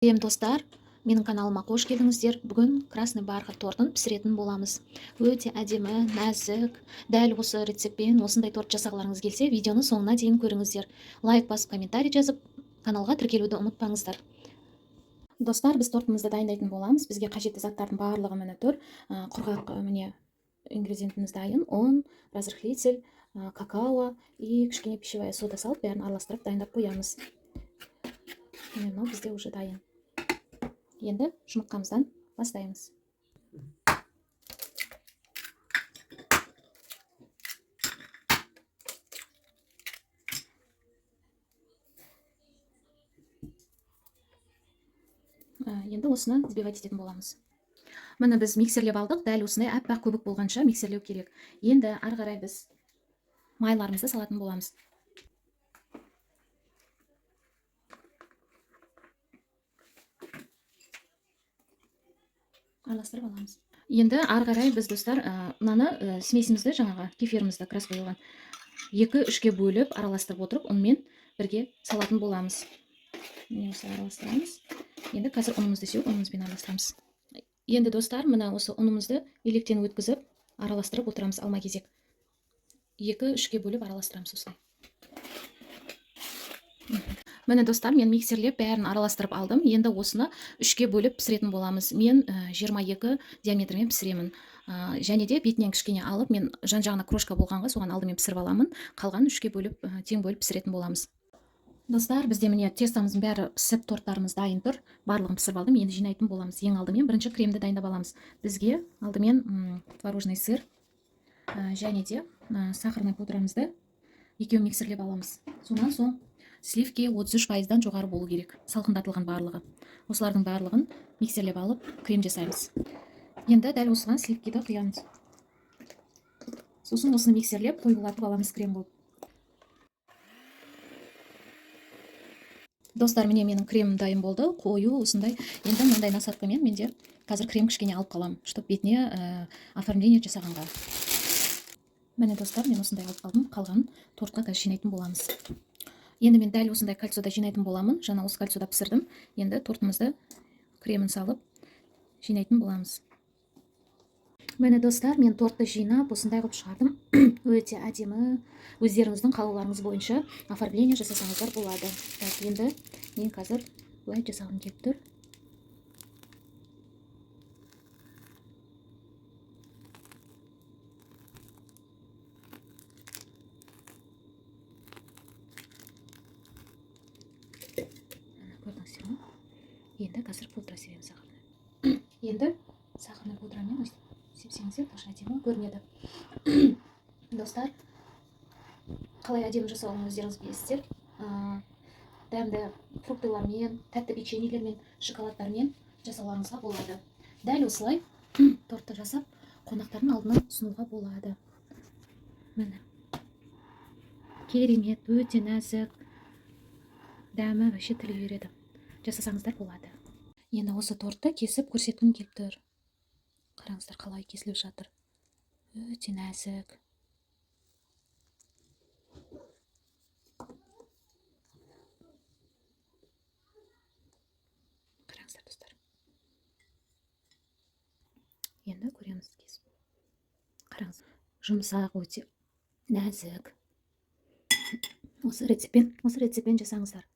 Достар, менің каналыма қош келдіңіздер. Бүгін красный бархат тортын пісіретін боламыз. Өте әдемі, нәзік, дәл осы рецептпен осындай торт жасағыларыңыз келсе, видеоны соңына дейін көріңіздер. Лайк басып, комментарий жазып, каналға тіркелуді ұмытпаңыздар. Достар, біз тортымызды дайындайтын боламыз. Бізге қажетті заттардың барлығы міне тұр. Құрғақ міне ингредиентіміз дайын. Un, разрыхлитель, какао и кішкене пищевая сода салып, бәрін араластырып дайындап қоямыз. Міне мынау бізде уже дайын. Енді жұмыртқамыздан бастаймыз. Енді осыны взбивать ететін боламыз. Міне біз миксерлеп алдық, дәл осындай аппақ көбік болғанша миксерлеу керек. Енді ары қарай біз майларымызды салатын боламыз. Араластырып аламыз. Енді ары қарай біз достар, мынаны смесімізді, жаңағы кефирімізді краска құйылған 2-3-ке бөліп араластырып отырып, онымен бірге салатын боламыз. Міне осылай араластырамыз. Енді қазір ұнымызды сеуіп, ұнымызбен араластырамыз. Енді достар, мына осы ұнымызды електен өткізіп араластырып отырамыз алма кезек. 2-3-ке бөліп араластырамыз осылай. Міне достар, мен миксерлеп бәрін араластырып алдым. Енді осыны 3-ке бөліп пісіретін боламыз. Мен 22 диаметрмен пісіремін. Және де бетінен кішкене алып, мен жан-жағына крошка болғанға соған алдымен пісіріп аламын. Қалғанын 3-ке бөліп, тең бөліп пісіретін боламыз. Достар, бізде міне тестамыздың бәрі пісіп, торттарымыз дайын тұр. Барлығын пісіріп алдым. Енді жинайтын боламыз. Ең алдымен бірінші кремді дайындап аламыз. Бізге алдымен творожный сыр және де сахарный пудрамызды екеуін миксерлеп аламыз. Сонан соң сливки 33%-дан жоғары болу керек. Салқындатылған барлығы. Осылардың барлығын миксерлеп алып, крем жасаймыз. Енді дәл осыған сливкиді құямыз. Сосын осыны миксерлеп, қоюлатып аламыз крем болып. Достар, міне менің кремім дайын болды. Қою осындай. Енді мынандай насадкамен менде қазір крем кішкене алып қалам, чтобы бетіне оформление жасағанға. Міне достар, мен осындай алып қалдым. Қалған тортқа қазір жинайтын боламыз. Енді мен дәл осындай кольцода жинайтын боламын. Жаңа осы кольцода пісірдім. Енді тортымызды кремін салып жинайтын боламыз. Міне достар, мен тортты жинап осындай қылып шығардым. Өте әдемі. Өздеріңіздің қалауларыңыз бойынша оформление жасасаңыздар болады. Енді мен қазір былай жасағым келіп тұр. Көрдіңіздер ме? Енді қазір пудра себемін сахарны. Енді сахарный пудрамен сепсеңіздер, тоже әдемі көрінеді. Достар, қалай әдемі жасауын өздеріңіз білесіздер. Дәмді фруктылармен, тәтті печеньелермен, шоколадтармен жасауларыңызға болады. Дәл осылай тортты жасап, қонақтардың алдына ұсынуға болады. Міне. Керемет, өте нәзік. Дәмі вообще тілге береді. Жасасаңыздар болады. Енді осы тортты кесіп көрсеткім келіп тұр. Қараңыздар, қалай кесіліп жатыр. Өте нәзік. Қараңыздар достар. Енді көреміз кесіп. Қараңыздар, жұмсақ, өте нәзік. Осы рецептпен жасаңыздар.